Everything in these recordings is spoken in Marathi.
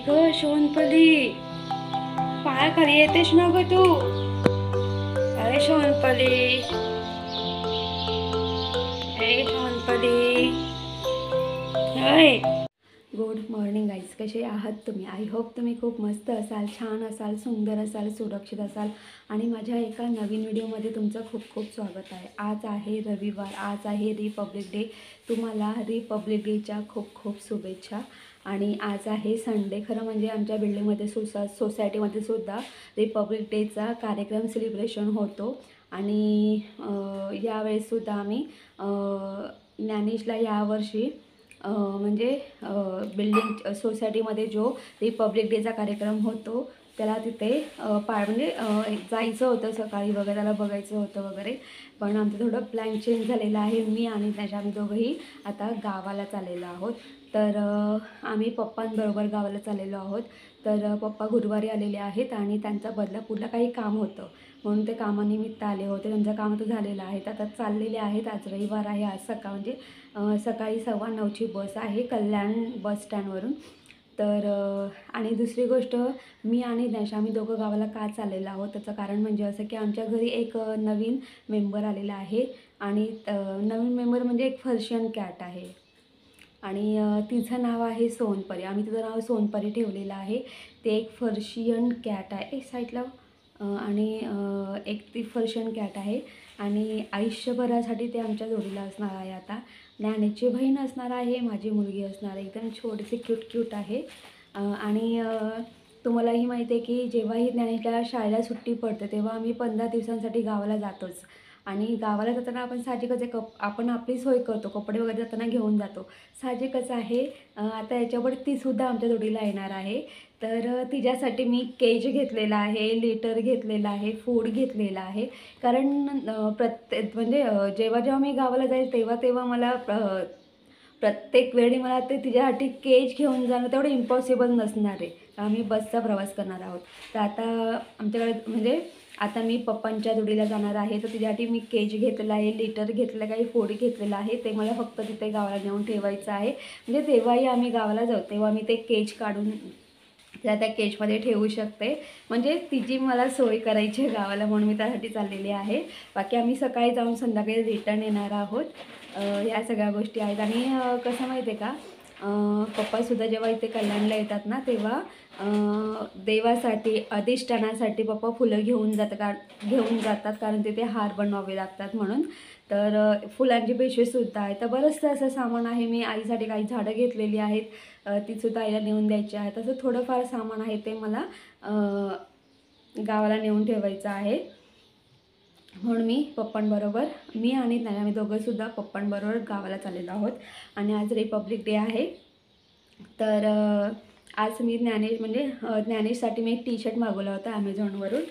अगं शोनपली, पायाखाली येतेस ना ग तू? अरे शोनपली, ए शोनपली, अय. गुड मॉर्निंग गाईज, कसे आहात तुम्ही? आय होप तुम्ही खूप मस्त असाल, छान असाल, सुंदर असाल, सुरक्षित असाल आणि माझ्या एका नवीन व्हिडिओमध्ये तुमचं खूप खूप स्वागत आहे. आज आहे रविवार, आज आहे रिपब्लिक डे. तुम्हाला रिपब्लिक डेच्या खूप खूप शुभेच्छा. आणि आज आहे संडे. खरं म्हणजे आमच्या बिल्डिंगमध्ये सोसायटीमध्ये सुद्धा रिपब्लिक डेचा कार्यक्रम सेलिब्रेशन होतो. आणि यावेळेससुद्धा आम्ही ज्ञानेशला यावर्षी म्हणजे बिल्डिंग सोसायटीमध्ये जो रिपब्लिक डेचा कार्यक्रम होतो त्याला तिथे म्हणजे जायचं होतं सकाळी वगैरे, त्याला बघायचं होतं वगैरे. पण आमचं थोडं प्लॅन चेंज झालेला आहे. मी आणि त्याच्या आम्ही दोघंही आता गावाला चाललेलो आहोत. तर आम्ही पप्पांबरोबर गावाला चाललेलो आहोत. तर पप्पा गुरुवारी आलेले आहेत आणि त्यांचा बदलापूरला काही काम होतं म्हणून ते कामानिमित्त आले होते. त्यांचं काम तर झालेलं आहे, आता चाललेले आहेत. आज रविवार आहे. आज म्हणजे सकाळी 9:15ची बस आहे कल्याण बस स्टँडवरून. तर आणि दुसरी गोष्ट, मी आणि दॅश आम्ही दोघं गावाला का चाललेलो आहोत त्याचं कारण म्हणजे असं की आमच्या घरी एक नवीन मेंबर आलेला आहे. आणि नवीन मेंबर म्हणजे एक पर्शियन कॅट आहे आणि तिचं नाव आहे सोनपरी. आम्ही तिचं नाव सोनपरी ठेवलेलं आहे. ते एक पर्शियन कॅट आहे, एक साईडला. आणि एक ती पर्शियन कॅट आहे आणि आयुष्यभरासाठी ते आमच्या जोडीला असणार आहे. आता ज्ञानेची बहीण असणार आहे, माझी मुलगी असणार आहे. एकदम छोटीशी क्यूट आहे. आणि तुम्हालाही माहिती आहे की जेव्हाही ज्ञानेशला शाळेला सुट्टी पडते तेव्हा आम्ही 15 दिवसांसाठी गावाला जातोच. आणि गावाला जाताना आपण साहजिकच आहे, आपण आपली सोय करतो, कपडे वगैरे जाताना घेऊन जातो, साहजिकच आहे. आता याच्यावर तीसुद्धा आमच्या जोडीला येणार आहे. तर तिच्यासाठी मी केज घेतलेला आहे, लिटर घेतलेला आहे, फूड घेतलेला आहे. कारण म्हणजे जेव्हा जेव्हा मी गावाला जाईल तेव्हा तेव्हा मला प्रत्येक वेळी मला ते तिच्यासाठी केज घेऊन जाणं तेवढं इम्पॉसिबल नसणार आहे. आम्ही बसचा प्रवास करणार आहोत. तर आता आमच्याकडे म्हणजे आता मी पप्पांच्या जोडीला जाणार आहे, तर तिच्यासाठी मी केज घेतलेला आहे, लिटर घेतलेलं, काही फूड घेतलेलं आहे. ते मला फक्त तिथे गावाला नेऊन ठेवायचं आहे. म्हणजे तेव्हाही आम्ही गावाला जाऊ तेव्हा मी ते केज काढून त्या केजमध्ये ठेवू शकते. म्हणजे तिची मला सोय करायची आहे गावाला, म्हणून मी त्यासाठी चाललेली आहे. बाकी आम्ही सकाळी जाऊन संध्याकाळी रिटर्न येणार आहोत. ह्या सगळ्या गोष्टी आहेत. आणि कसं माहिती आहे का, पप्पासुद्धा जेव्हा इथे कल्याणला येतात ना तेव्हा देवासाठी, अधिष्ठानासाठी पप्पा फुलं घेऊन जातात कारण तिथे हार बनवावे लागतात म्हणून. तर फुलांची पिशवीसुद्धा आहे. तर बरंचसं असं सामान आहे. मी आईसाठी काही झाडं घेतलेली आहेत, तीसुद्धा आईला नेऊन द्यायची आहेत. असं थोडंफार सामान आहे ते मला गावाला नेऊन ठेवायचं आहे. म्हणून मी आणि आम्ही दोघंसुद्धा पप्पांबरोबर गावाला चाललेलो आहोत. आणि आज रिपब्लिक डे आहे. तर आज मी ज्ञानेशसाठी मी एक टी शर्ट मागवला होता ॲमेझॉनवरून.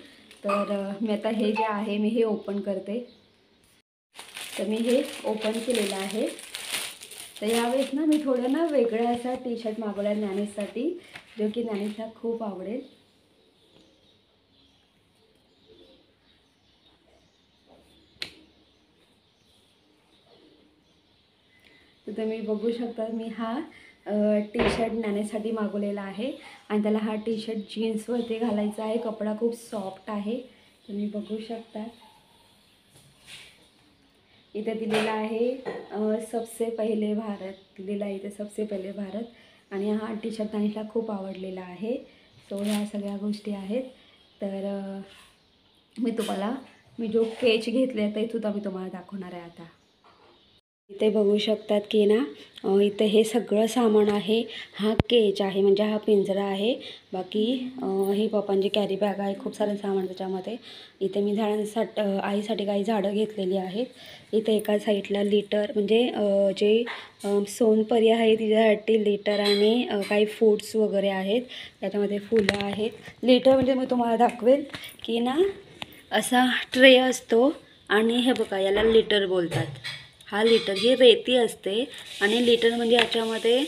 तर मी आता हे जे आहे मी हे ओपन करते. तर मी हे ओपन केलेलं आहे. तर यावेळेस ना मी थोडं ना वेगळा असा टी शर्ट मागवला आहे ज्ञानेशसाठी, जो की ज्ञानेशला खूप आवडेल. तर तुम्ही बघू शकता, मी हा टी शर्ट ज्ञानेशसाठी मागवलेला आहे. आणि त्याला हा टी शर्ट जीन्सवरती घालायचा आहे. कपडा खूप सॉफ्ट आहे, तुम्ही बघू शकता. इथे दिलेला आहे सबसे पहिले भारत दिलेला आहे इथे, सबसे पहिले भारत. आणि हा टी शर्ट ज्ञानेशला खूप आवडलेला आहे. सो ह्या सगळ्या गोष्टी आहेत. तर मी जो केच घेतले ते सुद्धा मी तुम्हाला दाखवणार आहे आता. इथे बघू शकतात की ना, इथे हे सगळं सामान आहे. हा केज आहे म्हणजे हा पिंजरा आहे. बाकी ही पप्पांची कॅरी बॅग आहे, खूप सारं सामान त्याच्यामध्ये. इथे मी आईसाठी काही झाडं घेतलेली आहेत. इथे एका साईडला लिटर म्हणजे जे सोनपरी आहे तिच्यासाठी लिटर आणि काही फूड्स वगैरे आहेत. त्याच्यामध्ये फुलं आहेत. लिटर म्हणजे मी तुम्हाला दाखवेल की ना, असा ट्रे असतो आणि हे बघा याला लिटर बोलतात. हा लिटर, ही रेती असते. आणि लिटर म्हणजे याच्यामध्ये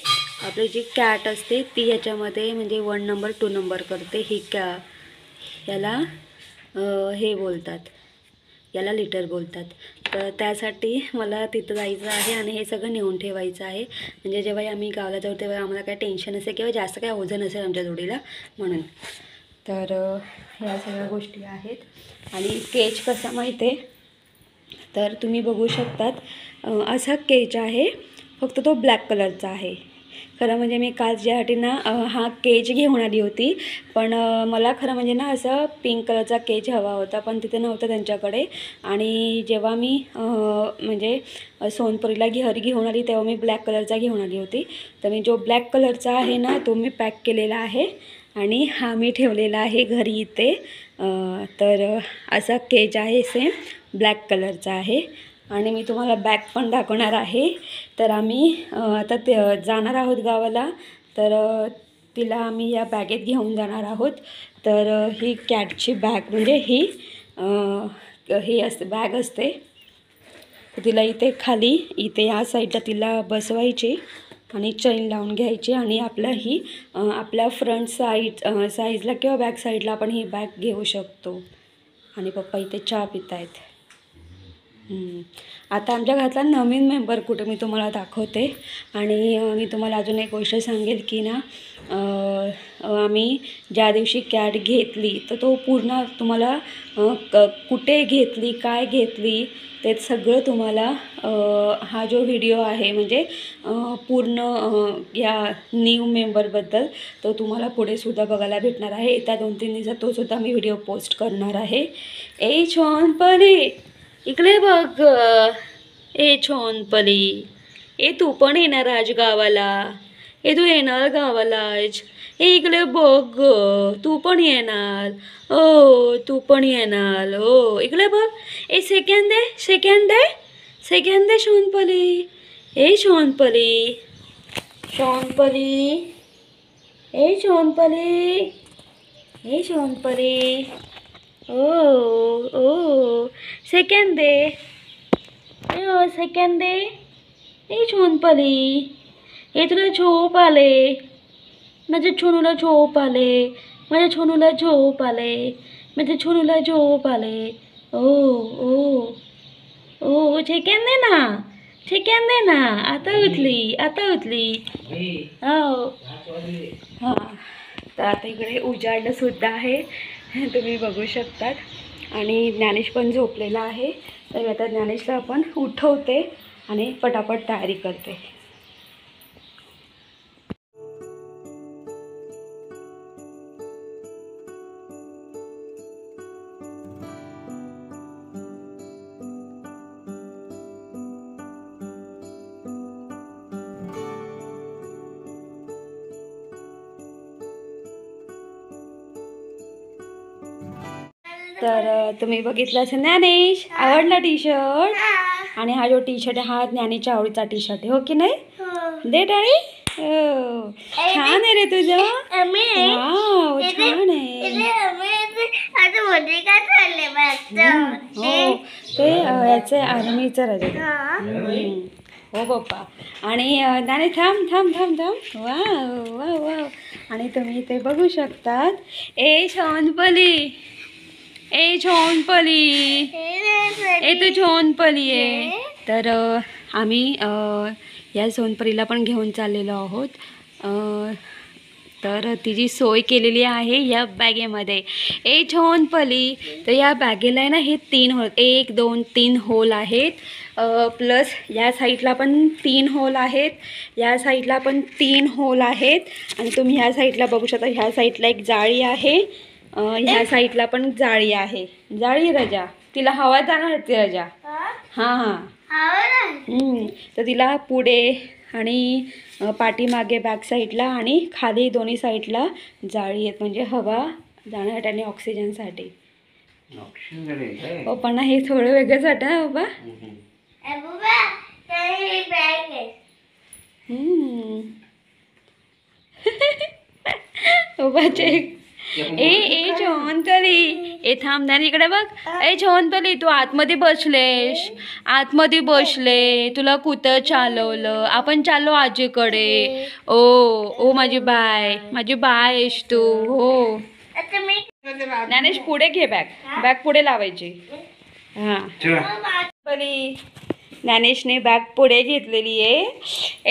आपली जी कॅट असते ती याच्यामध्ये म्हणजे 1 नंबर 2 नंबर करते. याला हे बोलतात, याला लिटर बोलतात. तर त्यासाठी मला तिथं जायचं आहे आणि हे सगळं नेऊन ठेवायचं आहे, म्हणजे जेव्हा आम्ही गावाला जाऊ तेव्हा आम्हाला काही टेन्शन असेल किंवा जास्त काही ओझं नसेल आमच्या जोडीला म्हणून. तर ह्या सगळ्या गोष्टी आहेत. आणि केच कसा माहिती आहे, तर तुम्ही बघू शकतात असा केच आहे, फक्त तो ब्लॅक कलरचा आहे. खरं म्हणजे मी काल ज्यासाठी ना हा केच घेऊन आली होती, पण मला खरं म्हणजे ना असं पिंक कलरचा केच हवा होता, पण तिथे नव्हता त्यांच्याकडे. आणि जेव्हा मी म्हणजे सोनपुरीला घरी घेऊन आली तेव्हा मी ब्लॅक कलरचा घेऊन आली होती. तर मी जो ब्लॅक कलरचा आहे ना तो मी पॅक केलेला आहे आणि हा मी ठेवलेला आहे घरी इथे. तर असा केच आहे, सेम ब्लॅक कलरचा आहे. आणि मी तुम्हाला बॅग पण दाखवणार आहे. तर आम्ही आता ते जाणार आहोत गावाला, तर तिला आम्ही या बॅगेत घेऊन जाणार आहोत. तर ही कॅटची बॅग म्हणजे ही असते बॅग असते. तर तिला इथे खाली इथे या साईडला तिला बसवायची आणि चैन लावून घ्यायची आणि आपल्या फ्रंट साईजला किंवा बॅक साईडला आपण ही बॅग घेऊ शकतो. आणि पप्पा इथे चहा पित आहेत. आता आमच्या घरातला नवीन मेंबर कुठे मी तुम्हाला दाखवते. आणि मी तुम्हाला अजून एक गोष्ट सांगेल की ना, आम्ही ज्या दिवशी कॅट घेतली तर तो पूर्ण तुम्हाला कुठे घेतली, काय घेतली ते सगळं तुम्हाला हा जो व्हिडिओ आहे म्हणजे पूर्ण या न्यू मेंबरबद्दल तो तुम्हाला पुढे सुद्धा बघायला भेटणार आहे. येत्या 2-3 दिवसात तो सुद्धा मी व्हिडिओ पोस्ट करणार आहे. ए छोनपली इकडे बघ, ए छोनपली, ए तू पण येणार आज गावाला, ए तू येणार गावाला आज, ए इकडे बघ तू पण येणार, ओ तू पण येणार, ओ इकडे बघ, ए सेकंड दे छोनपली, ए छोनपली, छोनपली, ए छोनपली, ए छोनपली, ओ सेकंड दे, ओ सेकंड दे, ए छोनपली, ए तुला झोप आले, माझ्या छोनूला झोप आले, माझ्या छोनूला झोप आले, माझ्या छोनूला झोप आले, ओ ओ ओ सेकंड दे ना, सेकंड दे ना, आता उठली हो. हां, तर आता इकडे उजाडलं सुद्धा आहे, तुम्ही बघू शकतात. आणि ज्ञानेश पण झोपलेला आहे. तर आता ज्ञानेशला आपण उठवते आणि पटापट तयारी करते. तर तुम्ही बघितलं असेल ज्ञानेश, आवडला टी शर्ट. आणि हा जो टी शर्ट आहे हा ज्ञानेशच्या आवडीचा टी शर्ट आहे, हो की नाही? दे टाळी. हो, छान आहे रे तुझं, वाव छान आहे. हो, ते याचं आर्मीचं रजत. हो पप्पा. आणि ज्ञानेश थांब थांब थांब थांब, वाव वाव वाव. आणि तुम्ही ते बघू शकतात, ए छोनपली, ए छोनपली, ए तू छोनपली आहे. तर आम्ही या सोनपरीला पण घेऊन चाललेलो आहोत. तर तिची सोय केलेली आहे या बॅगेमध्ये. ए छोनपली, तर या बॅगेला आहे ना हे 3 होल, 1 2 3 होल आहेत. प्लस या साईडला पण 3 होल आहेत, या साईडला पण 3 होल आहेत. आणि तुम्ही ह्या साईडला बघू शकता, ह्या साईडला एक जाळी आहे, ह्या साईडला पण जाळी आहे. जाळी रजा, तिला हवा जाणार होती रजा. हां हां, तर तिला पुढे आणि पाठीमागे बॅक साईडला आणि खाली दोन्ही साईडला जाळी आहेत, म्हणजे हवा जाण्यासाठी आणि ऑक्सिजनसाठी. पप्पांना हे थोडं वेगळंच वाटतं ना बाबा. बाबाचे ए छोनपली, ए थांब ना इकडे बघ. ए छोनपली, तू आतमध्ये बसले, तुला कुठं चालवलं? आपण चाललो आजीकडे. ओ माझी बाय आहेस तू. हो ज्ञानेश पुढे घे, बॅग पुढे लावायची. हां ज्ञानेशने बॅग पुढे घेतलेली आहे.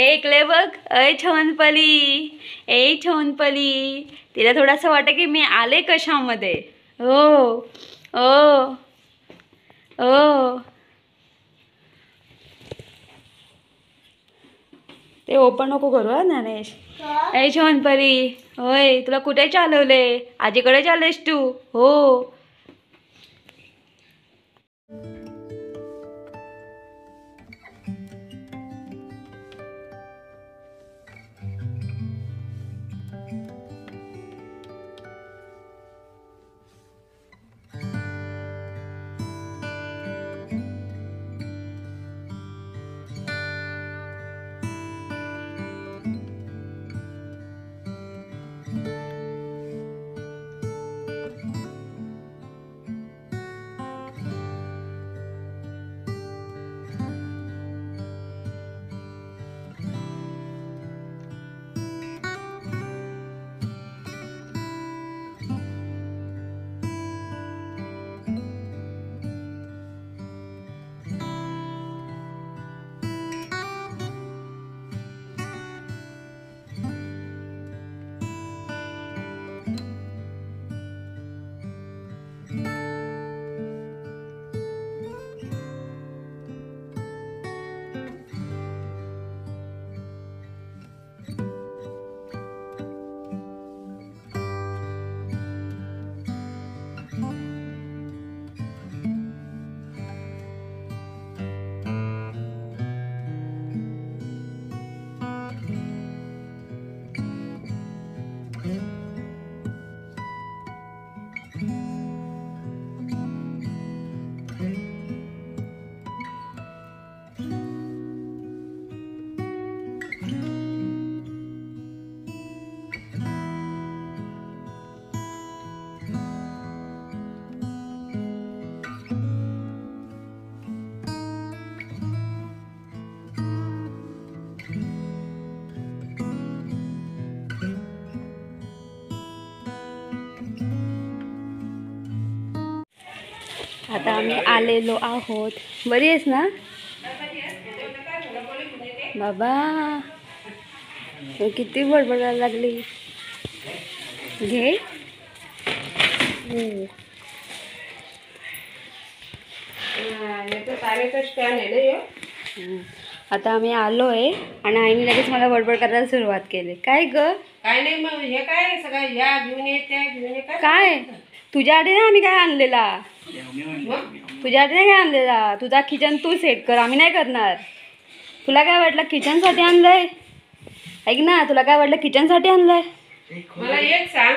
ऐकले बघ, अय छवनपली, ए छवनपली. तिला थोडंसं वाटतं की मी आले कशामध्ये. ओ ओ ओ ते ओपन नको करू हा ज्ञानेश. ए छवनपली, होय तुला कुठे चालवले? आजीकडे चाललेस तू? हो. आता आम्ही आलेलो आहोत. बरी आहेस ना बाबा? किती बडबडायला लागली. घे. आता आम्ही आलोय आणि आईने लगेच मला बडबड करायला सुरुवात केली. काय ग? काय नाही मग हे काय सगळं या घेऊन ये त्या घेऊन ये काय तुझ्यासाठी ना आम्ही काय आणलेला? तुझ्यासाठी नाही काय आणलेला. तुझा किचन तू सेट कर, आम्ही नाही करणार. तुला काय वाटलं किचनसाठी आणलंय? ऐक ना, तुला काय वाटलं किचनसाठी आणलंय? मला एक सांग.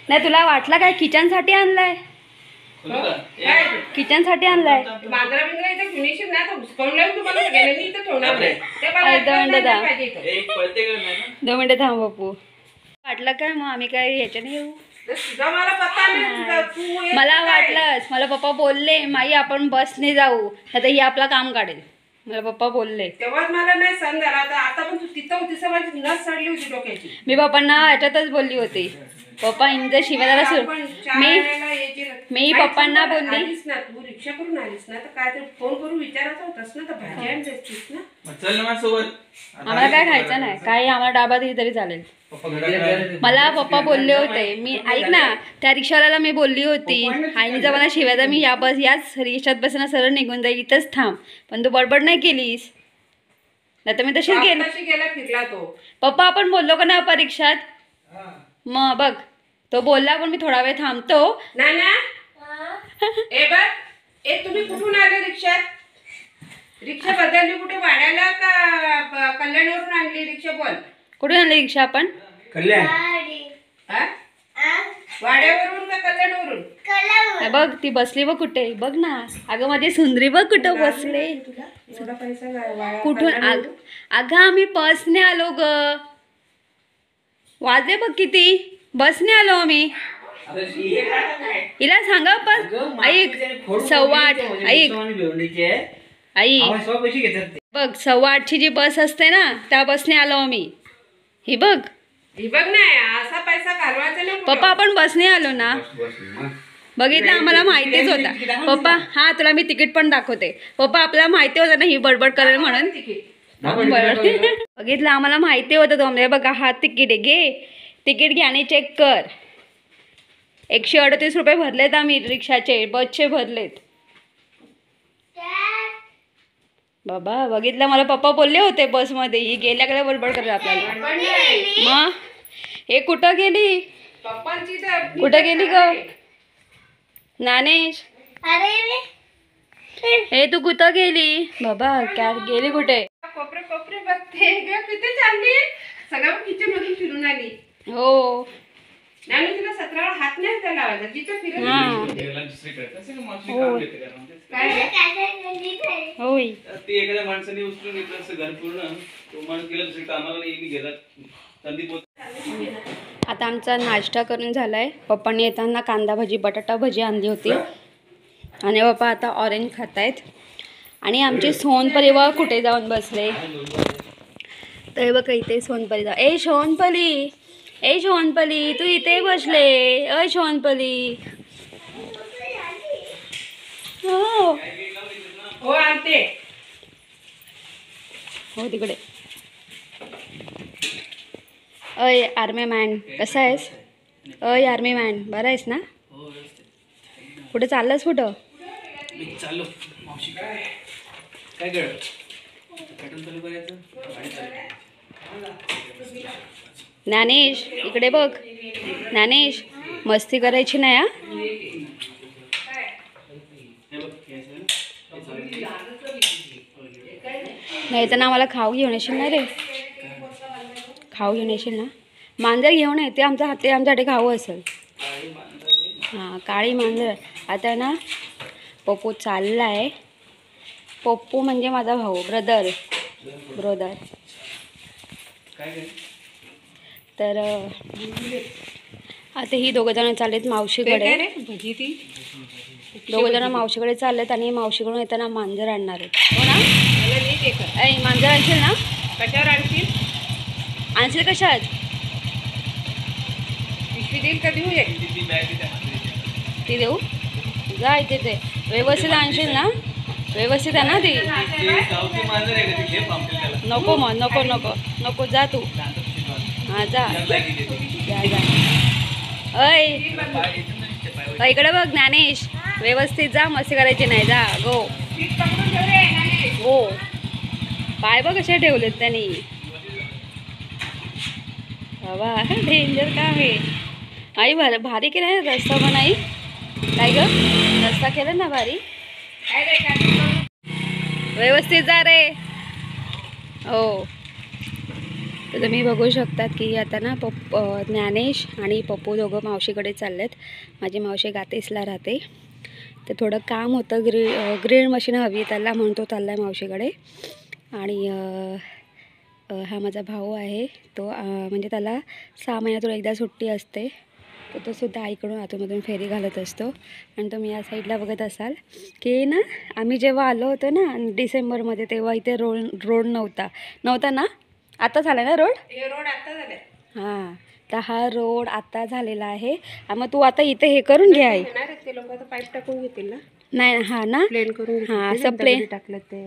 नाही तुला वाटलं काय किचनसाठी आणलंय? किचनसाठी आणलाय. बांद्रा बिंद्रा इथं फिनिशिंग ना तर हुसकावून तुम्हाला सगळ्यांना मी इथं ठेवणार नाही. ते मला 2 मिनिटं थांब बापू. वाटलं काय मग आम्ही काय ह्याच्याने येऊ? तुझा मला पत्ता नाही. तू मला वाटलंच. मला पप्पा बोलले माई आपण बसने जाऊ नाही तर ही आपला काम काढेल. मला पप्पा बोलले तेव्हाच मला नाही सण झाला. आता पण तू तिथं होती माझी नस चढली होती डोक्याची. मी पप्पांना ह्याच्यातच बोलली होती. पप्पा इंचा शिवायला मी पप्पांना बोलली ना तू रिक्षा करून आलीस ना तर काय तर फोन करून विचारायचं होतस ना तर भाजी आणतेस ना. चल ना सोबत. आम्हाला काय खायचं नाही, काही आम्हाला डाबा दिली तरी चालेल. मला पप्पा बोलले होते. मी ऐक ना, त्या रिक्षावाल्याला मी बोलली होती आईने जर मला शिवायला मी याच रिक्षात बसणं सरळ निघून जाईल, इथंच थांब. पण तू बडबड नाही केलीस नाही तर मी तशीच गेला फिरला तो. पप्पा आपण बोललो का नाही परीक्षात? मग बघ तो बोलला पण मी थोडा वेळ थांबतो. ना ए बघ ए तुम्ही कुठून आले रिक्षात? रिक्षा बदलली कुठे? वाड्याला का कल्याणवरून आणली रिक्षा? बोल कुठून आणली रिक्षा आपण? कल्याण. वाड्यावरून का कल्याणवरून? बघ ती बसली बघ कुठे, बघ ना. अगं माझी सुंदरी बघ कुठं बसले. कुठून? अगं आम्ही बसने आलो ग. वाजले बघ किती. बसने आलो आम्ही. हिला सांगा पण ऐक 8:15. ऐक आई बघ 8:15ची जी बस असते ना त्या बसने आलो आम्ही. ही बघ ना असा पैसा घालवायचा ना. पप्पा आपण बसने आलो ना. बघितलं आम्हाला माहितीच होता पप्पा. हा तुला मी तिकीट पण दाखवते पप्पा. आपल्याला माहिती होतं ना ही बडबड करेल म्हणून. बघितलं आम्हाला माहिती होतं तो. बघा हा तिकीट आहे, घे तिकीट घे आणि चेक कर. 138 रुपये भरलेत आम्ही रिक्षाचे, बसचे भरलेत बाबा. बघितलं मला पप्पा बोलले होते बसमध्ये ही गेल्या गेल्या बडबड करत आपल्याला. मग हे कुठं गेली, कुठं गेली ग ज्ञानेश? हे तू कुठं गेली बाबा? काय गेली कुठे? कोपरे कोपरे बघते किती चालली. सगळं किचन मधून फिरून आली. हो नाही तिला 17 वेळा हात नाही त्याला लावायचा. जिथं फिरत होय. ते एखाद्या माणसाने उचलून घेतलं असं घर पूर्ण, तो माणूस गेला दुसरी कामाला नाही गेला संदीप. आता आमचा नाश्ता करून झालाय. पप्पांनी येताना कांदा भजी बटाटा भजी आणली होती आणि पप्पा आता ऑरेंज खात आहेत. आणि आमचे सोनपरी बघ कुठे जाऊन बसले. तर बघा इथे सोनपरी जा. ए सोनपली, ए सोनपली तू इथे बसले. अय सोनपली. हो हो आणते. हो तिकडे. अय आर्मी मॅन कसा आहेस? अय आर्मी मॅन बरा आहेस ना? कुठे चाललंस? कुठं चाललो मावशी. काय गळ पेट्रोल चालू करायचं. ज्ञानेश इकडे बघ. ज्ञानेश मस्ती करायची नाही हा. नाही तर ना आम्हाला खाऊ घेऊन येशील ना रे. खाऊ घेऊन येशील ना. मांजर घेऊन येते आमच्या हाती, आमच्यासाठी खाऊ असेल. हां काळी मांजर. आता ना पप्पू चालला आहे. पप्पू म्हणजे माझा भाऊ, ब्रदर. तर आता ही दोघं जण चाललेत मावशीकडे. दोघं जण मावशीकडे चाललेत आणि मावशीकडून येताना मांजर आणणार आहेत. हो ना? ऐ मांजर आणशील ना? कशावर आणशील? आणशील कशात? पिशवी देईल का देऊ? ती देऊ? जा इथे ते व्यवस्थित आणशील ना? व्यवस्थित आहे ना ती? नको मग नको नको नको जा तू. हां जा जा जा. ऐ इकडे बघ ज्ञानेश, व्यवस्थित जा, मस्ती करायची नाही. जा गो हो. पाय बघ कसे ठेवलेत त्यांनी बाबा. डेंजर का आहे. आई भारी केलं आहे रस्ता पण. आई काय ग रस्ता केला ना भारी. व्यवस्थित जा रे. हो तर तुम्ही बघू शकतात की आता ना ज्ञानेश आणि पप्पू दोघं मावशीकडे चाललेत. माझी मावशी गातेसला राहते. तर थोडं काम होतं. ग्रिल मशीन हवी त्याला म्हणून तो चालला आहे मावशीकडे. आणि हा माझा भाऊ आहे. तो म्हणजे त्याला 6 महिन्यातून एकदा सुट्टी असते. तर तो सुद्धा आईकडून आतूमधून फेरी घालत असतो. आणि तुम्ही या साईडला बघत असाल की ना आम्ही जेव्हा आलो होतो ना डिसेंबरमध्ये तेव्हा इथे रोड नव्हता ना. आता झाला ना रोड? रोड आता झाला. हां तर हा रोड आता झालेला आहे. मग तू आता इथे हे करून घे आई. ते लोक आता पाईप टाकून घेतील ना. नाही हा ना प्लेन करून हां असं प्लेन टाकलं ते.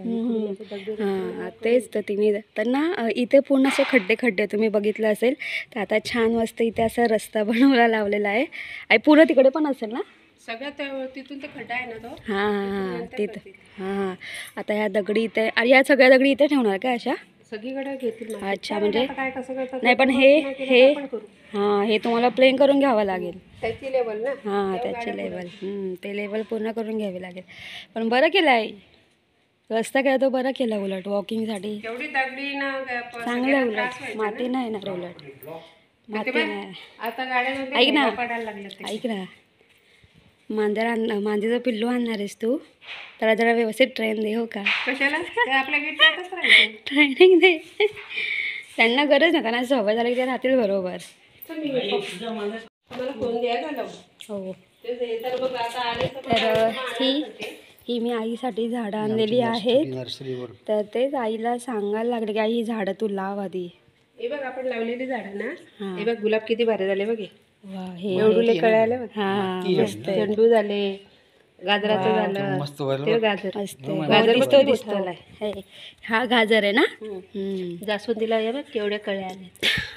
हां तेच तर तिने तर ना इथे पूर्ण असे खड्डे तुम्ही बघितलं असेल. तर आता छान मस्त इथे असा रस्ता बनवला लावलेला आहे. आई पूर्ण तिकडे पण असेल ना सगळ्यात तिथून ते खड्डा आहे ना तो. हां हां तिथं हां. आता ह्या दगडी इथे आणि या सगळ्या दगडी इथे ठेवणार का अशा? सगळीकडे घेतील. अच्छा म्हणजे काय कसं करतात नाही पण हे हां हे तुम्हाला प्लेन करून घ्यावं लागेल. त्याची लेवल ना. हां त्याची लेवल ते लेवल पूर्ण करून घ्यावी लागेल. पण बरं केलं आहे रस्ता केला तो बरं केला. उलट वॉकिंगसाठी एवढी दगडी ना चांगलं. उलट माती नाही ना. उलट माती नाही. आता गाड्या ऐक ना पडायला लागल्या. ऐक ना मांजरीचं पिल्लू आणणार आहेस तू त्याला जरा व्यवस्थित ट्रेन दे. हो का? कशाला? आपल्या गेटच राहायचं. ट्रेनिंग दे. त्यांना गरज नाही. त्यांना सवय झाली की ते राहतील बरोबर. फोन द्या का हो बघ आता आले. तर ही मी आईसाठी झाडं आणलेली आहेत. तर तेच आईला सांगायला लागले की आई ही झाडं तू लाव आधी. हे बघ आपण लावलेली झाडं ना. हां हे बघ गुलाब किती भारी झाले बघ. वा हे एवढुले कळ्या आले बघ. हा मस्त आहे. झेंडू झाले, गाजराचं झालं, मस्त व्हायला ते गाजर मस्त गाजर दिसतो बघ, दिसतो मोठा. हे, हा गाजर आहे ना जास्वंदीला हे बघ केवढ्या कळ्या आल्या.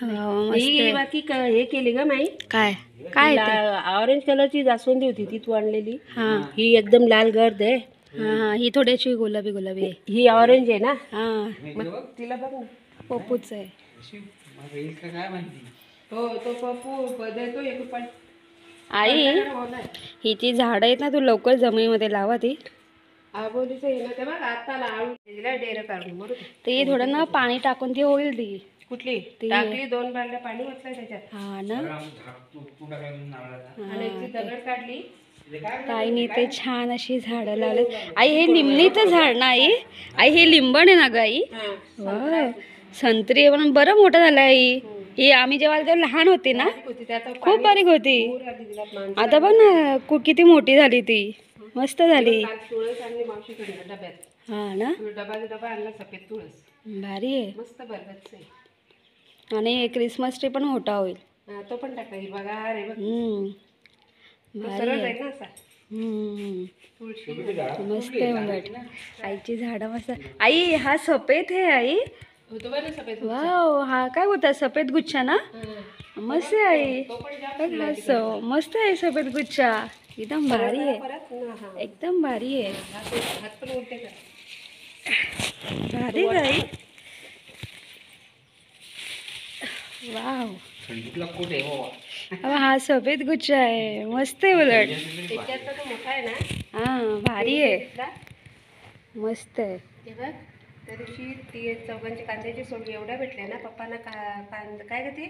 मस्त ही आहे. बाकी हे केली ग माई, काय काय आहे ते? ऑरेंज कलरची जास्वंदी होती ती तू आणलेली. हा ही एकदम लाल गर्द आहे, हा हा ही थोडीशी गुलाबी गुलाबी आहे. ही ऑरेंज आहे ना. हा मग तिला बघ ना. पप्पूच आहे. काय माहिती. हो तो पप्पू देतो एक रुपये. आई हिची झाडं आहेत ना तू लवकर जमिनीमध्ये लावा ती. आबोलीचं हे ना ते बघ आता आळू डेर काढून बरोबर. ते थोडं ना पाणी टाकून ती होईल ती. कुठली ती- टाकली 2 बालद्या पाणी ओतलं त्याच्यात हा ना आणि एक ती दगड काढली. ताईने ते छान अशी झाडं लावले. आई हे लिंबणीचं झाड ना आई? आई हे लिंबण आहे ना ग आई? वा संत्री आहे पण बरं मोठं झालं आई. ही आम्ही जेव्हा तेव्हा लहान होती ना होती त्यात खूप बारीक होती. आधी तिला माणसं आता बघ ना किती मोठी झाली ती. मस्त झाली. काल तुळस आणली मावशीकडनं डब्यात. हा ना डबा आणला सफेद तुळस, भारी आहे. मस्त बरगतच आहे. आणि क्रिसमस ट्री पण मोठा होईल. तो पण टाकला हिरवागार आहे बघ. तो भारी सरळ आहे. जाईल ना असा. तुळशी मस्त आहे उलट. आईची झाडं मस्त. आई हा सफेद आहे आई? होतो बरं सफेद. वाव हा काय होता सफेद गुच्छा ना? मस्त आहे आई. तो पण जास्त बघ हा मस्त आहे सफेद गुच्छा. एकदम भारी आहे. परत ना हा. एकदम भारी आहे. हात पण उलटे कर. भारी गाई. वाव थंडीतला कोट आहे बाबा. अहो, हा सफेद गुच्छा आहे. मस्त आहे उलट. त्याच्यातला तो मोठा आहे ना. हा भारी आहे. तिथला मस्त आहे. ते बघ त्या दिवशी ती चौघांची कांद्याची सोंगी एवढ्या भेटल्या ना पप्पांना काय ग ते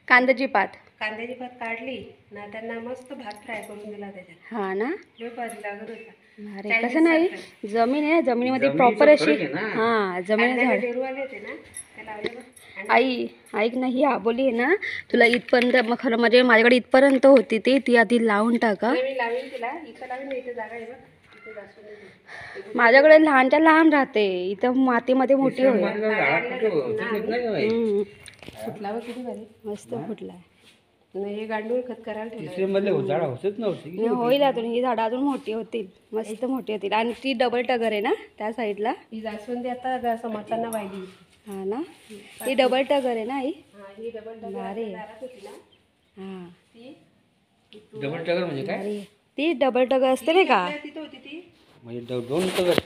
कांद्याची पात. कांद्याची भात काढली ना त्यांना मस्त भात फ्राय करून दिला त्याच्यात. हा ना लय भारी लागत होता. भारी. कसं नाही जमीन आहे जमिनीमध्ये प्रॉपर अशी हा जमीन कांद्याला झाड. डेरू आले होते ना ते लावले बघ. आणि आई ऐक ना ही आबोली आहे ना तुला इथपर्यंत मग खरं म्हणजे माझ्याकडे इथपर्यंत होती ती आधी लावून टाका. मी लावीन तिला इथं लावीन इथे जागा आहे बघ. इथे जास्वंदी आहे. माझ्याकडे लहानच्या लहान राहते इथं मातीमध्ये मोठी होईल. फुटला बघ किती भारी. मस्त फुटलाय. नाही हे गांडूळ खत करायला ठेवलं. नाही, होईल अजून ही झाडं अजून मोठी होतील मस्त मोठी होतील. आणि ती डबल टगर आहे ना त्या साईडला. ही जास्वंदी आता समर्थांना वाहिली. हा ना ती डबल टगर आहे ना आई? हा ही डबल भारी आहे. दारात होती ना हा ती डबल टगर म्हणजे काय? भारी आहे. ती डबल टगर असते नाही का? तिथं होती ती. म्हणजे दोन टगर.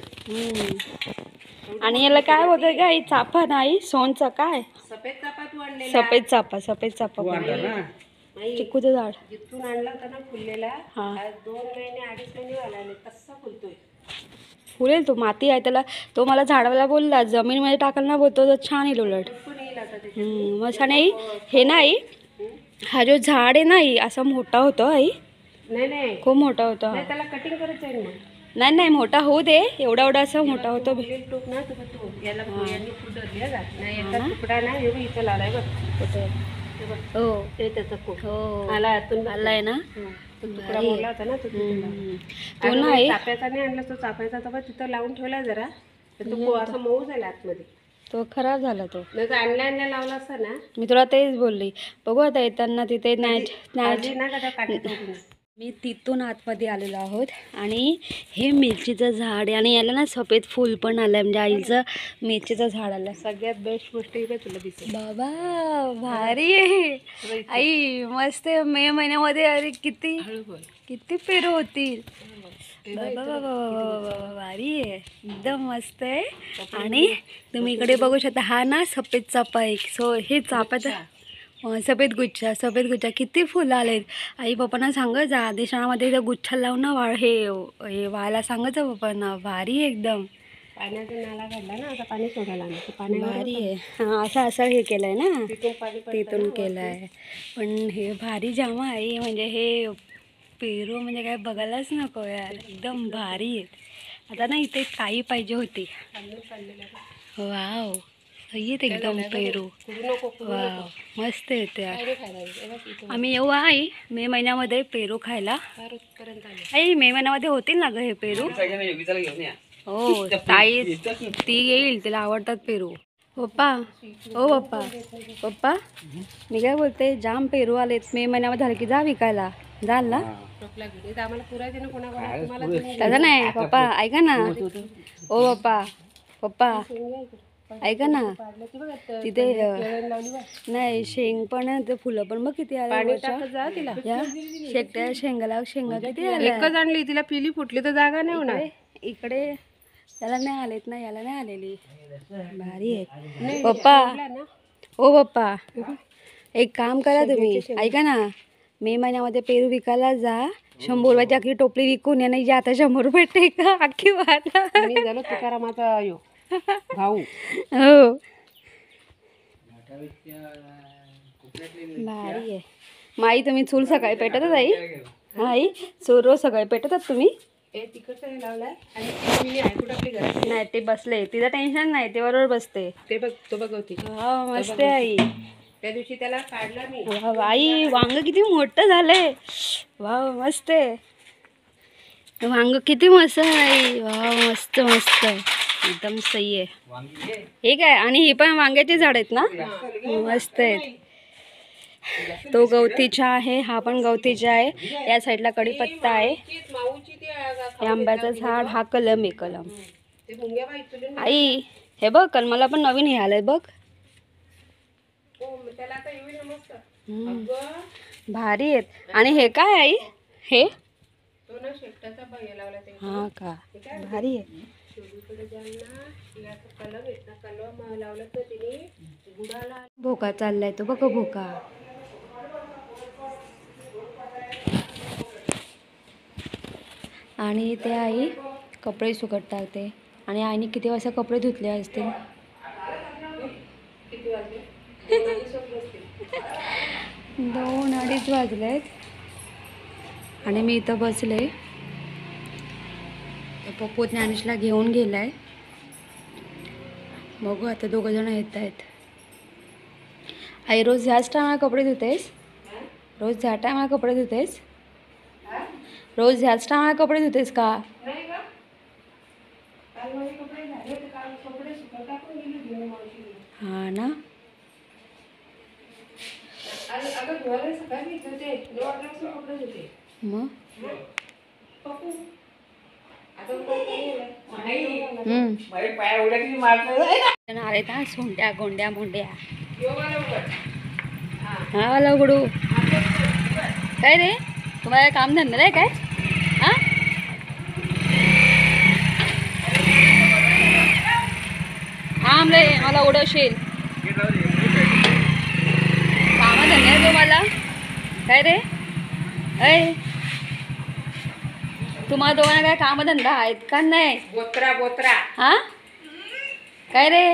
आणि याला काय होतं का आई चाफा नाही सोनचा काय सफेद चाफा तू आणलेला. सफेद चाफा नाही, चिकूचं झाड. जिथून आणला होता ना फुललेला हा. आज 2 महिने 2.5 महिने आला तसा फुलतोय. फुलेल तो माती आहे त्याला. तो मला झाडाला बोलला जमीनमध्ये टाकायला ना बोलतो तर छान येईल उलट. पण येईल आता त्याच्यात. मस्त. आणि आई हे ना आई हा जो झाड आहे ना आई असा मोठा होतो आई नाही खूप मोठा होता. नाही त्याला कटिंग करायचं आहे ना. नाही मोठा होऊ दे एवढा असा मोठा होतो. फुलेल टोक ना तुला तो याला यांनी फुल धरली आहे का नाही एका तुकडा ना हे बघ इथं लावलाय बघ. कुठे? हे बघ हो ते त्याचं खूप हो आला आतून आलाय ना. तो तुकडा मोडला होता ना तो तिथे लावला. तो ना आई चाफ्याचा नाही आणला तो चाफ्याचा तर बघ तिथं लावून ठेवला जरा तर तो असा मऊ झाला आतमध्ये. तो खराब झाला तो. नाही तर आणल्या लावला असता ना मी तुला तेच बोलली बघू आता येताना तिथे आली ना का त्या काठीत होती. मी तिथून आतमध्ये आलेलो आहोत. आणि हे मिरचीचं झाड आहे आणि याला ना सफेद फूल पण आलं आहे म्हणजे आईचं मिरचीचं झाड आलं. सगळ्यात बेस्ट गोष्ट ही तुला दिसेल बाबा भारी आहे आई मस्त आहे. मे महिन्यामध्ये अरे किती किती पेरू होतील. बाबा बाबा बाबा भारी आहे एकदम मस्त आहे. आणि तुम्ही इकडे बघू शकता हा ना सफेद चाफा एक हे चाफ्याचा सफेद गुच्छा किती फुलं आलेत. आई पप्पांना सांगत जा आदेशामध्ये त्या गुच्छा लावून ना हे व्हायला सांगत जा पप्पांना. भारी आहे एकदम. पाण्याचा नाला काढला ना आता पाणी सोडायला पाणी भारी आहे. हां असं हे केलं आहे ना तिथून पाणी तिथून केलं आहे. पण हे भारी जामा आहे म्हणजे हे पेरू म्हणजे काय बघायलाच नको यार एकदम भारी आहेत. आता ना इथे काही पाहिजे होती. वाव येत एकदम पेरू. वाव मस्त येते. आम्ही येऊ आई मे महिन्यामध्ये पेरू खायला. आई मे महिन्यामध्ये होतील ना ग हे पेरू? हो ताई ती येईल तिला आवडतात पेरू. पप्पा ओ पप्पा पप्पा मी काय बोलते जाम पेरू आलेत मे महिन्यामध्ये झाले की जा विकायला जाल ना टोपला घेऊन आम्हाला पुरायचे ना कोणाकोणा तुम्हाला तसं नाही पप्पा ऐका ना ओ पप्पा पप्पा ऐका ना तिथे नाही शेंग पण आहे, ते फुलं पण बघ किती आले जा तिला या शेकट्या शेंगाला शेंगा किती आल्या एकच आणली तिला पिली फुटली तर जागा नाही होणार. इकडे त्याला नाही आलेत ना याला नाही आलेली भारी आहे पप्पा ओ पप्पा एक काम करा तुम्ही ऐका ना मे महिन्यामध्ये पेरू विकायला जा 100 रुपयाची अख्खी टोपली विकून या नाही जे आता 100 रुपये टेका अख्खी वाटा मी झालो तुकारामाचा यो भाऊ. हो भारी आहे माई तुम्ही चूल सकाळी पेटतात आई हा आई चूल रोज सकाळी पेटतात तुम्ही ए तिकडचं हे लावलाय आणि ती मिनी आहे कुठं आपली घरात नाही ते बसले तिचं टेन्शन नाही ते बरोबर बसते ते बघ तो बघ होती हा मस्त आहे आई त्या दिवशी त्याला काढला मी. वाव, आई वांग किती मोठं झालंय वाव मस्त आहे वांग किती मस्त आहे आई वाव मस्त मस्त एकदम सही आहे हे काय आणि ही पण वांग्याची झाड आहेत ना मस्त आहेत तो गवतीचा आहे हा पण गवतीचा आहे या साईडला कढीपत्ता आहे माऊची ती हे आंब्याचं झाड हा कलम आहे कलम ते मुंग्या बाई तुला आई हे बघ कलमाला पण नवीन हे आलंय बघ त्याला आता येईल ना मस्त. हम्म. भारी आहेत आणि हे काय आई हे तो ना शेपटाचा बाह्य लावला ते हा का भारी आहे शेवटीकडे जाईल ना कलम येत ना कलम लावलं तर तिने गुडाला भोका चाललाय तो बघ भोका आणि ते आई कपडे सुकत टाकते आणि आईने किती वाजता कपडे धुतले असतील किती वाजले 2-2:30 वाजलेत आणि मी इथं बसले पप्पू ज्ञानेशला घेऊन गेलाय बघू आता 2 जण येत आहेत आई रोज ह्याच टायमाला कपडे धुतेस रोज ह्या टायमाला कपडे धुतेस रोज ह्याच टायमाला कपडे धुतेस का नाही का काल माझे कपडे झाले होते काल कपडे सुकत टाकून गेले मावशी हा ना अगं धुवायला सकाळी घेतले होते 9 वाजल्यापासून कपडे धुते मग पप्पू आता नाही आले ना सोंड्या गोंड्या मोंड्या योगाला उघड हा वाला उघडू काय रे तुम्हाला काम धंदा आहे काय हा थांब रे मला उडवशील कामं धंदा आहे तुम्हाला काय रे ऐ तुम्हाला दोघांना काय कामधंदा आहेत का नाही बोत्रा बोत्रा हा काय रे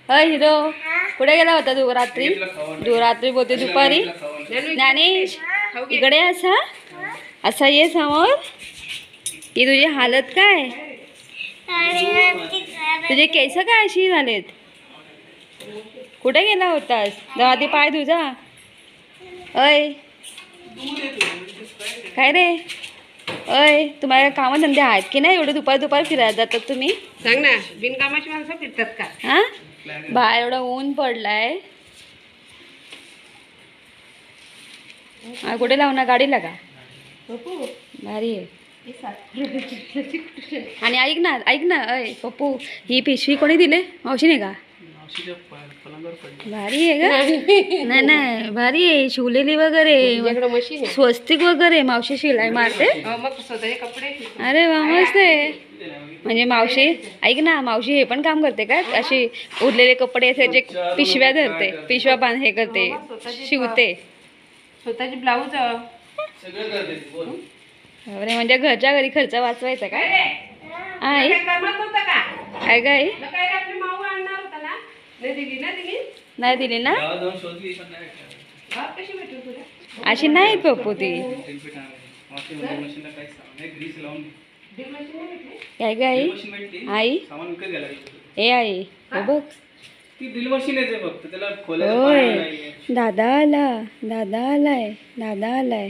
अय हिरो कुठे गेला होता तू रात्री रात्री बोलते दुपारी ज्ञानेश इकडे असा ये समोर ही तुझी हालत काय तुझे केस काय अशी झालेत कुठे गेला होतास जेव्हा ती पाय तुझा अय काय रे अय तुम्हाला कामधंदे आहेत की नाही एवढे दुपार फिरायला जातात तुम्ही सांग ना बिनकामाची माणसं फिरतात का हा बाहेर एवढं ऊन पडलाय कुठे लावणार गाडीला का भारी आहे आणि ऐक ना अय पप्पू ही पिशवी कोणी दिले मावशीने का भारी आहे का नाही नाही भारी आहे शिवलेली वगैरे मशीन स्वस्तिक वगैरे मावशी शिलाई मारते मग स्वतःचे कपडे अरे वा मस्त आहे म्हणजे मावशी ऐक ना मावशी हे पण काम करते का अशी उरलेले कपडे त्याचे पिशव्या धरते पिशव्या बांध हे करते शिवते स्वतःची ब्लाऊज अरे म्हणजे घरच्या घरी खर्च वाचवायचा काय आई करमत होतं का काय काय काय आपली माऊ आणणार होता ना नाही दिली ना तिने नाही दिली ना कशी भेटली तुला अशी नाही पप्पू ती काय काय आई ए आई हे बघ होय दादा आलाय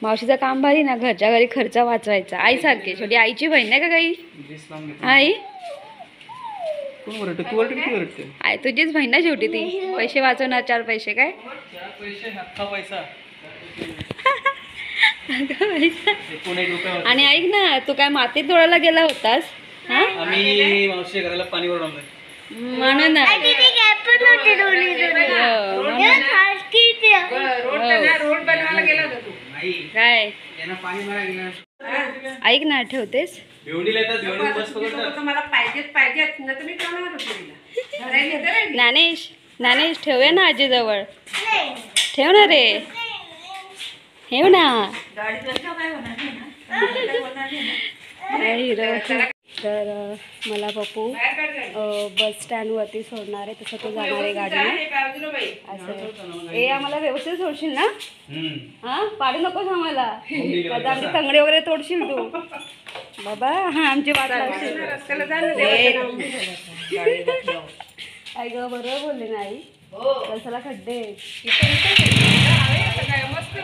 मावशीचं काम भारी ना घरच्या घरी खर्च वाचवायचा आई सारखी शेवटी आईची बहीण नाही का काही आई कोण ओरडते? तू ओरडते की ओरडते? आय तुझीच बहीण ना शेवटी ती. पैसे वाचवणार 4 पैसे काय. चार पैसे अख्खा पैसा. अगं पैसा. 1 रुपया होता. आणि ऐक ना, तू काय मातीत तोडायला गेला होतास? हा आम्ही मावशी घराला पाणी भरून आणलंय. म्हणून ना. रोड बनवायला गेला होता तू. नाही काय यांना पाणी भरायला गेलं. ऐक ना, ठेवतेस? भिवंडीला येतात, भिवंडी बस पकडतात. मला पाहिजेत ना तुम्ही ठेवणार होते. ज्ञानेश, ज्ञानेश ठेवूया ना आजीजवळ. ठेव ना रे, ठेव ना. तर मला पप्पू बस स्टँडवरती सोडणार आहे, तसं तो जाणार आहे गाडीने. असं ए, आम्हाला व्यवस्थित सोडशील ना? हा, पाडू नकोस आम्हाला. आता आमचे तंगडे वगैरे तोडशील तू बाबा. हा, आमची वाट लावशील. आई ग, बरोबर बोलले ना आई. रस्त्याला खड्डे. मस्त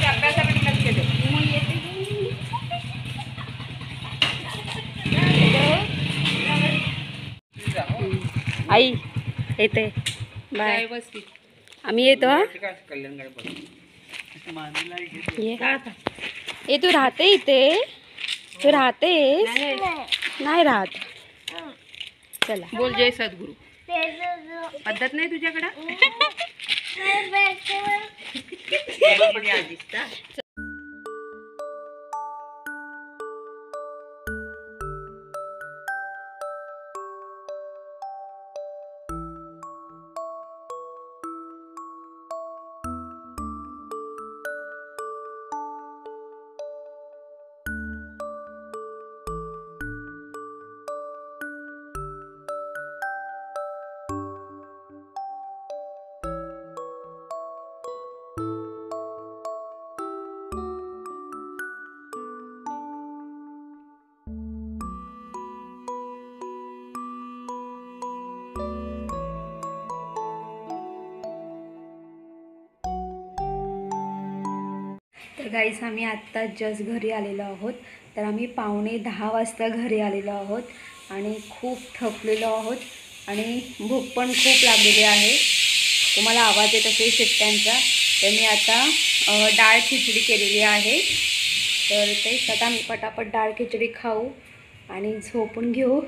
अभ्यासाकडे लक्ष दे. आई येते. बाय. आम्ही येतो. हा, ये. ए, तू राहते इथे? तू राहतेस? नाही राहत. चला. बोल जय सद्गुरू. पद्धत नाही तुझ्याकडं? तर गाईस, आम्ही आत्ता जस्ट घरी आलेलो आहोत. तर आम्ही 9:45 वाजता घरी आलेलो आहोत आणि खूप थकलेलो आहोत आणि भूक पण खूप लागलेली आहे. तुम्हाला आवाज येत असेल शिट्ट्यांचा. तर मी आता डाळ खिचडी केलेली आहे. तर तेच आता आम्ही पटापट डाळ खिचडी खाऊ आणि झोपून घेऊ.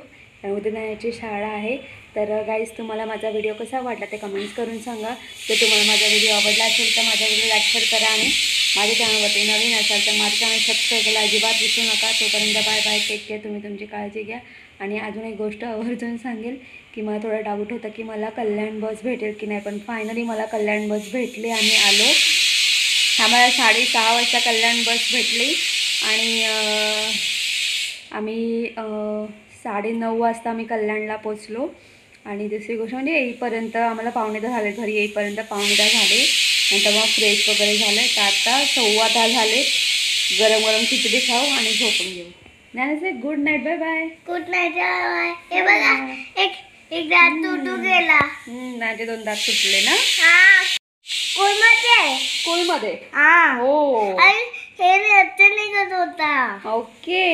उद्या याची शाळा आहे. तर गाईज, तुम्हाला माझा व्हिडिओ कसा वाटला ते कमेंट्स करून सांगा. जर तुम्हाला माझा व्हिडिओ आवडला असेल तर माझा व्हिडिओ लाईक शेअर करा आणि माझ्या चॅनलवरती नवीन असाल तर माझं चॅनल सबस्क्राईब करायला अजिबात विसरू नका. तोपर्यंत बाय बाय, टेक केअर. तुम्ही तुमची काळजी घ्या. आणि अजून एक गोष्ट आवर्जून सांगेल की मला थोडा डाऊट होता की मला कल्याण बस भेटेल की नाही, पण फायनली मला कल्याण बस भेटली. आम्ही आलो. आम्हाला 6:30 वाजता कल्याण बस भेटली आणि आम्ही 9:30 वाजता आम्ही कल्याणला पोचलो. आणि दुसरी गोष्ट म्हणजे येईपर्यंत आम्हाला 9:15 झाले. घरी येईपर्यंत 9:15 झाले. नंतर मग फ्रेश वगैरे झालं. तर आता 10:15 झाले. गरम गरम खिचडी खाऊ आणि झोपून घेऊ. नाही, good night. Bye bye. Good night. हे बघा, एक दात तुटू गेला. माझे 2 दात सुटले ना. हा, स्कूलमध्ये. स्कूलमध्ये. हा, हो. आणि हे रक्त निघत होता. ओके.